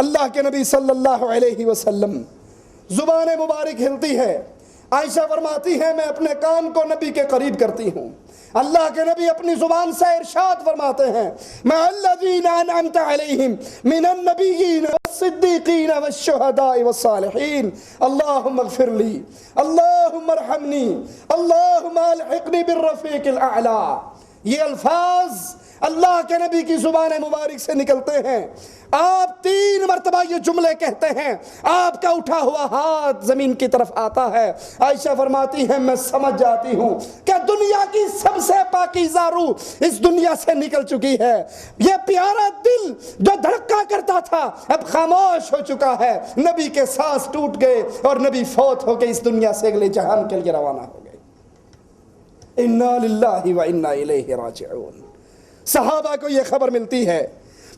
اللہ کے نبی صلی اللہ علیہ وسلم زبان مبارک ہلتی ہے، عائشہ فرماتی ہے میں اپنے کان کو نبی کے قریب کرتی ہوں، اللہ کے نبی اپنی زبان سے ارشاد فرماتے ہیں مع الذین انعمت علیہم من النبیین والصدیقین والشہداء والصالحین اللہم اغفر لی اللہم ارحمنی اللہم الحقنی بالرفیق الاعلی۔ یہ الفاظ اللہ کے نبی کی زبان مبارک سے نکلتے ہیں، آپ 3 مرتبہ یہ جملے کہتے ہیں، آپ کا اٹھا ہوا ہاتھ زمین کی طرف آتا ہے۔ عائشہ فرماتی ہیں میں سمجھ جاتی ہوں کہ دنیا کی سب سے پاکیزہ روح اس دنیا سے نکل چکی ہے، یہ پیارا دل جو دھڑکا کرتا تھا اب خاموش ہو چکا ہے، نبی کے سانس ٹوٹ گئے اور نبی فوت ہو کے اس دنیا سے اگلے جہان کے لیے روانہ ہو گئے۔ انا للہ و انا الیہ راجعون۔ صحابہ کو یہ خبر ملتی ہے،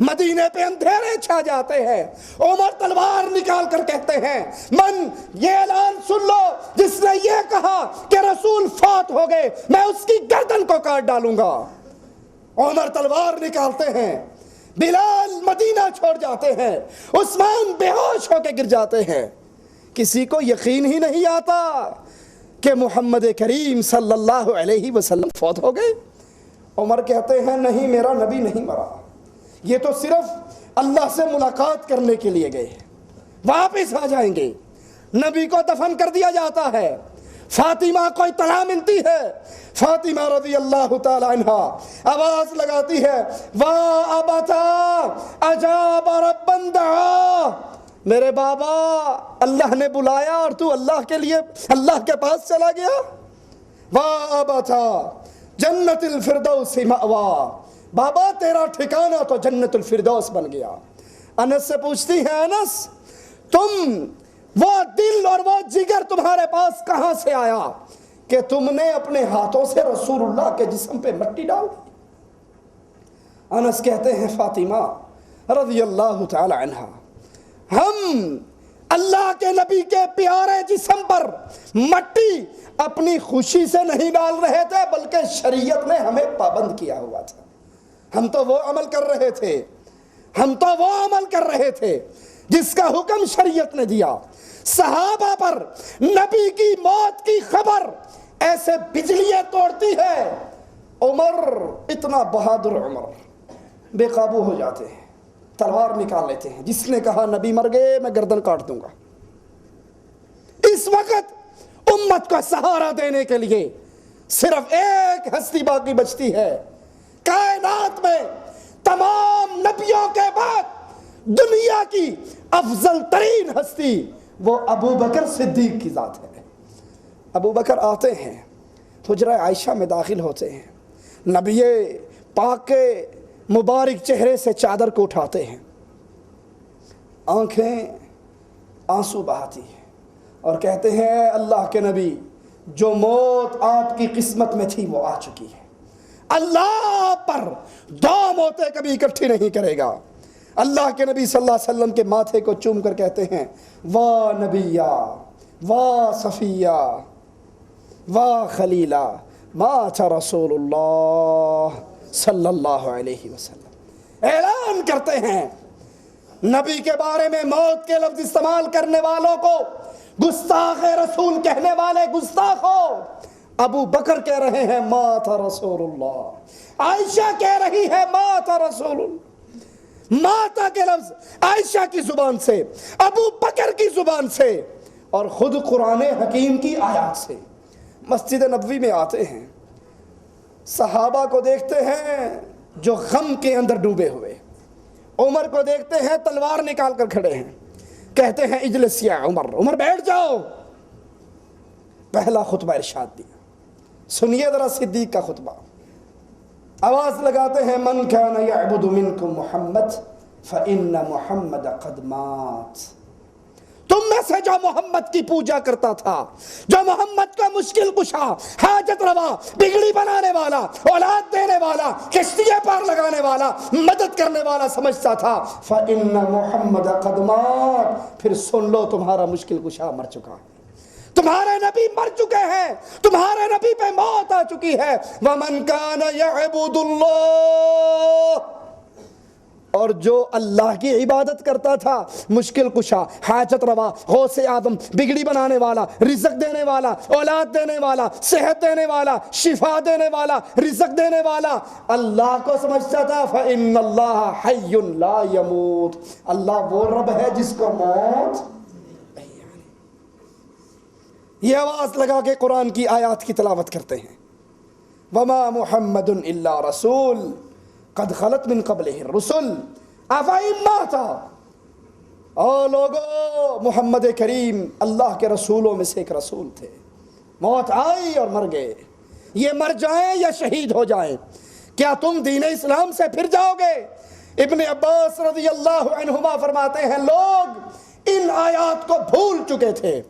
مدینے پہ اندھیرے چھا جاتے ہیں، عمر تلوار نکال کر کہتے ہیں من یہ اعلان سن لو جس نے یہ کہا کہ رسول فوت ہو گئے میں اس کی گردن کو کاٹ ڈالوں گا۔ عمر تلوار نکالتے ہیں، بلال مدینہ چھوڑ جاتے ہیں، عثمان بے ہوش ہو کے گر جاتے ہیں۔ کسی کو یقین ہی نہیں آتا کہ محمد کریم صلی اللہ علیہ وسلم فوت ہو گئے۔ عمر کہتے ہیں نہیں میرا نبی نہیں مرا، یہ تو صرف اللہ سے ملاقات کرنے کے لیے گئے، واپس آ جائیں گے۔ نبی کو دفن کر دیا جاتا ہے، فاطمہ کو اطلاع ملتی ہے، فاطمہ رضی اللہ تعالی عنہ آواز لگاتی ہے واہ ابتا اجاب ربا دعا، میرے بابا اللہ نے بلایا اور تو اللہ کے لیے اللہ کے پاس چلا گیا۔ واہ ابتا جنت الفردوس مأوا، بابا تیرا ٹھکانہ تو جنت الفردوس بن گیا۔ انس سے پوچھتی ہے انس تم وہ دل اور وہ جگر تمہارے پاس کہاں سے آیا کہ تم نے اپنے ہاتھوں سے رسول اللہ کے جسم پہ مٹی ڈال دی؟ انس کہتے ہیں فاطمہ رضی اللہ تعالی عنہ ہم اللہ کے نبی کے پیارے جسم پر مٹی اپنی خوشی سے نہیں ڈال رہے تھے بلکہ شریعت نے ہمیں پابند کیا ہوا تھا، ہم تو وہ عمل کر رہے تھے جس کا حکم شریعت نے دیا۔ صحابہ پر نبی کی موت کی خبر ایسے بجلیاں توڑتی ہے، عمر اتنا بہادر عمر بے قابو ہو جاتے ہیں، تلوار نکال لیتے ہیں، جس نے کہا نبی مر گئے میں گردن کاٹ دوں گا۔ اس وقت امت کو سہارا دینے کے لیے صرف ایک ہستی باقی بچتی ہے، کائنات میں تمام نبیوں کے بعد دنیا کی افضل ترین ہستی وہ ابو بکر صدیق کی ذات ہے۔ ابو بکر آتے ہیں، حجرہ عائشہ میں داخل ہوتے ہیں، نبی پاک کے مبارک چہرے سے چادر کو اٹھاتے ہیں، آنکھیں آنسو بہاتی ہیں اور کہتے ہیں اللہ کے نبی جو موت آپ کی قسمت میں تھی وہ آ چکی ہے، اللہ پر 2 موتیں کبھی اکٹھی نہیں کرے گا۔ اللہ کے نبی صلی اللہ علیہ وسلم کے ماتھے کو چوم کر کہتے ہیں واہ نبیہ واہ صفیہ واہ خلیلہ مات رسول اللہ صلی اللہ علیہ وسلم۔ اعلان کرتے ہیں نبی کے بارے میں موت کے لفظ استعمال کرنے والوں کو گستاخ رسول کہنے والے گستاخو، ابو بکر کہہ رہے ہیں مات رسول اللہ، عائشہ کہہ رہی ہے مات رسول اللہ۔ ماتا کے لفظ عائشہ کی زبان سے، ابو بکر کی زبان سے اور خود قرآن حکیم کی آیات سے مسجد نبوی میں آتے ہیں، صحابہ کو دیکھتے ہیں جو غم کے اندر ڈوبے ہوئے، عمر کو دیکھتے ہیں تلوار نکال کر کھڑے ہیں، کہتے ہیں اجلس یا عمر، عمر بیٹھ جاؤ۔ پہلا خطبہ ارشاد دیا، سنیے ذرا صدیق کا خطبہ، آواز لگاتے ہیں من کان یعبد منکم محمد فإن محمد قد مات، تم میں سے جو محمد کی پوجا کرتا تھا، جو محمد کا مشکل کشا، حاجت روا، بگڑی بنانے والا، اولاد دینے والا، کشتیاں پار لگانے والا، مدد کرنے والا سمجھتا تھا، فإن محمد قد مات، پھر سن لو تمہارا مشکل کشا مر چکا ہے، تمہارے نبی مر چکے ہیں، تمہارے نبی پہ موت آ چکی ہے۔ وَمَنْ كَانَ يَعْبُدُ اللَّهِ، اور جو اللہ کی عبادت کرتا تھا، مشکل کشا، حاجت روا، غوث آدم، بگڑی بنانے والا، رزق دینے والا، اولاد دینے والا، صحت دینے والا، شفا دینے والا، رزق دینے والا، اللہ کو سمجھتا تھا فَإِنَّ اللَّهَ حَيٌّ لَا يَمُوتُ، اللہ وہ رب ہے جس کو موت نہیں آنی۔ یہ آواز لگا کے قرآن کی آیات کی تلاوت کرتے ہیں، وَمَا مُحَمَّدٌ إِلَّا رَسُولٌ قد خلت من قبلہ الرسل افإن مات۔ او لوگو، محمد کریم اللہ کے رسولوں میں سے ایک رسول تھے، موت آئی اور مر گئے، یہ مر جائیں یا شہید ہو جائیں، کیا تم دین اسلام سے پھر جاؤ گے؟ ابن عباس رضی اللہ عنہما فرماتے ہیں لوگ ان آیات کو بھول چکے تھے۔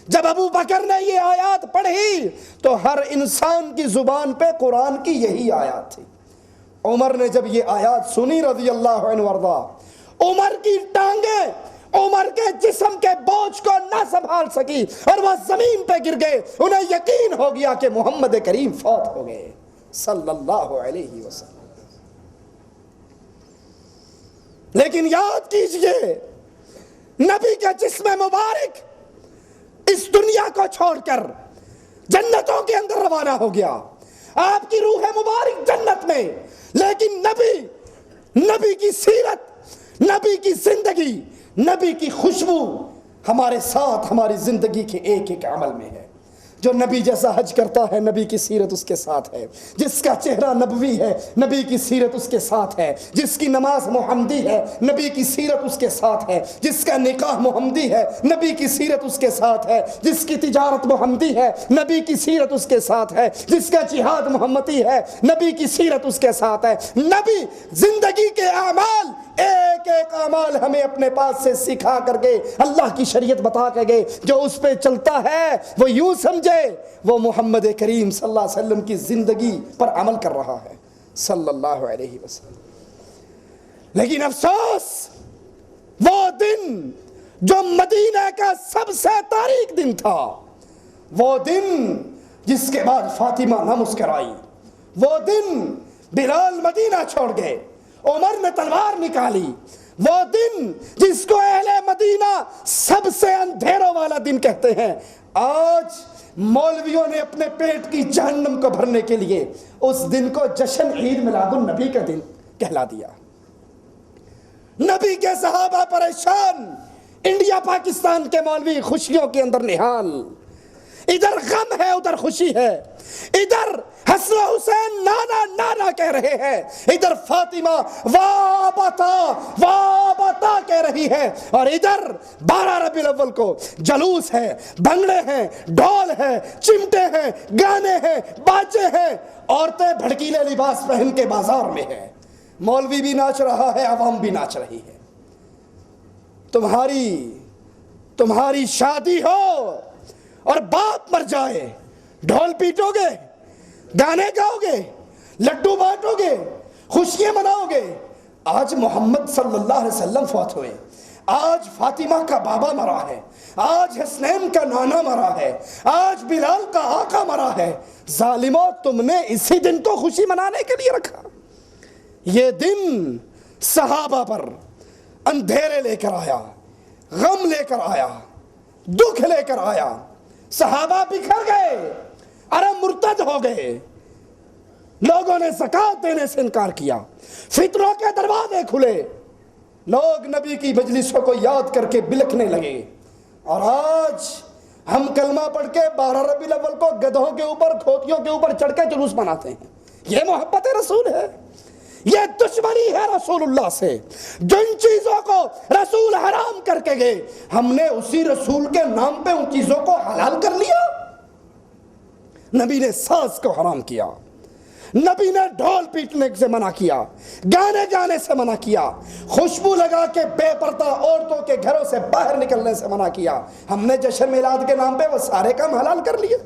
جب ابو بکر نے یہ آیات پڑھی تو ہر انسان کی زبان پہ قرآن کی یہی آیات تھی۔ عمر نے جب یہ آیات سنی رضی اللہ عنہ وارضا، عمر کی ٹانگیں عمر کے جسم کے بوجھ کو نہ سنبھال سکی اور وہ زمین پہ گر گئے، انہیں یقین ہو گیا کہ محمد کریم فوت ہو گئے صلی اللہ علیہ وسلم۔ لیکن یاد کیجئے، نبی کا جسم مبارک اس دنیا کو چھوڑ کر جنتوں کے اندر روانہ ہو گیا، آپ کی روح مبارک جنت میں، لیکن نبی کی سیرت، نبی کی زندگی، نبی کی خوشبو ہمارے ساتھ ہماری زندگی کے ایک ایک عمل میں ہے۔ جو نبی جیسا حج کرتا ہے، نبی کی سیرت اس کے ساتھ ہے، جس کا چہرہ نبوی ہے، نبی کی سیرت اس کے ساتھ ہے، جس کی نماز محمدی ہے، نبی کی سیرت اس کے ساتھ ہے، جس کا نکاح محمدی ہے، نبی کی سیرت اس کے ساتھ ہے، جس کی تجارت محمدی ہے، نبی کی سیرت اس کے ساتھ ہے، جس کا جہاد محمدی ہے، نبی کی سیرت اس کے ساتھ ہے۔ نبی زندگی کے اعمال، ایک ایک اعمال ہمیں اپنے پاس سے سکھا کر کے اللہ کی شریعت بتا کے گئے، جو اس پہ چلتا ہے وہ یوں سمجھے وہ محمد کریم صلی اللہ علیہ وسلم کی زندگی پر عمل کر رہا ہے صلی اللہ علیہ وسلم۔ لیکن افسوس، وہ دن جو مدینہ کا سب سے تاریک دن تھا، وہ دن جس کے بعد فاطمہ نہ مسکرائی، وہ دن بلال مدینہ چھوڑ گئے، عمر نے تلوار نکالی، وہ دن جس کو اہل مدینہ سب سے اندھیروں والا دن کہتے ہیں، آج مولویوں نے اپنے پیٹ کی جہنم کو بھرنے کے لیے اس دن کو جشن عید میلاد النبی کا دن کہلا دیا۔ نبی کے صحابہ پریشان، انڈیا پاکستان کے مولوی خوشیوں کے اندر نہال، ادھر غم ہے ادھر خوشی ہے، ادھر حسن حسین نانا نانا کہہ رہے ہیں، ادھر فاطمہ وابتا کہہ رہی ہے، اور ادھر 12 ربیع الاول کو جلوس ہے، بھنگڑے ہیں، ڈھول ہے، چمٹے ہیں، گانے ہیں، باجے ہیں، عورتیں بھڑکیلے لباس پہن کے بازار میں ہیں، مولوی بھی ناچ رہا ہے، عوام بھی ناچ رہی ہے۔ تمہاری شادی ہو اور باپ مر جائے، ڈھول پیٹو گے، گانے گاؤ گے، لڈو بانٹو گے، خوشیاں مناؤ گے۔ آج محمد صلی اللہ علیہ وسلم فوت ہوئے، آج فاطمہ کا بابا مرا ہے، آج حسنین کا نانا مرا ہے، آج بلال کا آقا مرا ہے، ظالموں تم نے اسی دن کو خوشی منانے کے لیے رکھا۔ یہ دن صحابہ پر اندھیرے لے کر آیا، غم لے کر آیا، دکھ لے کر آیا، صحابہ بکھر گئے، عرب مرتد ہو گئے، لوگوں نے زکوٰۃ دینے سے انکار کیا، فتنوں کے دروازے کھلے، لوگ نبی کی مجلسوں کو یاد کر کے بلکنے لگے، اور آج ہم کلمہ پڑھ کے 12 ربیع الاول کو گدھوں کے اوپر، کھوتیوں کے اوپر چڑھ کے جلوس مناتے ہیں۔ یہ محبت رسول ہے؟ یہ دشمنی ہے رسول اللہ سے۔ جن چیزوں کو رسول حرام کر کے گئے، ہم نے اسی رسول کے نام پہ ان چیزوں کو حلال کر لیا۔ نبی نے ساز کو حرام کیا، نبی نے ڈھول پیٹنے سے منع کیا، گانے گانے سے منع کیا، خوشبو لگا کے بے پردہ عورتوں کے گھروں سے باہر نکلنے سے منع کیا۔ ہم نے جشن میلاد کے نام پہ وہ سارے کام حلال کر لیے۔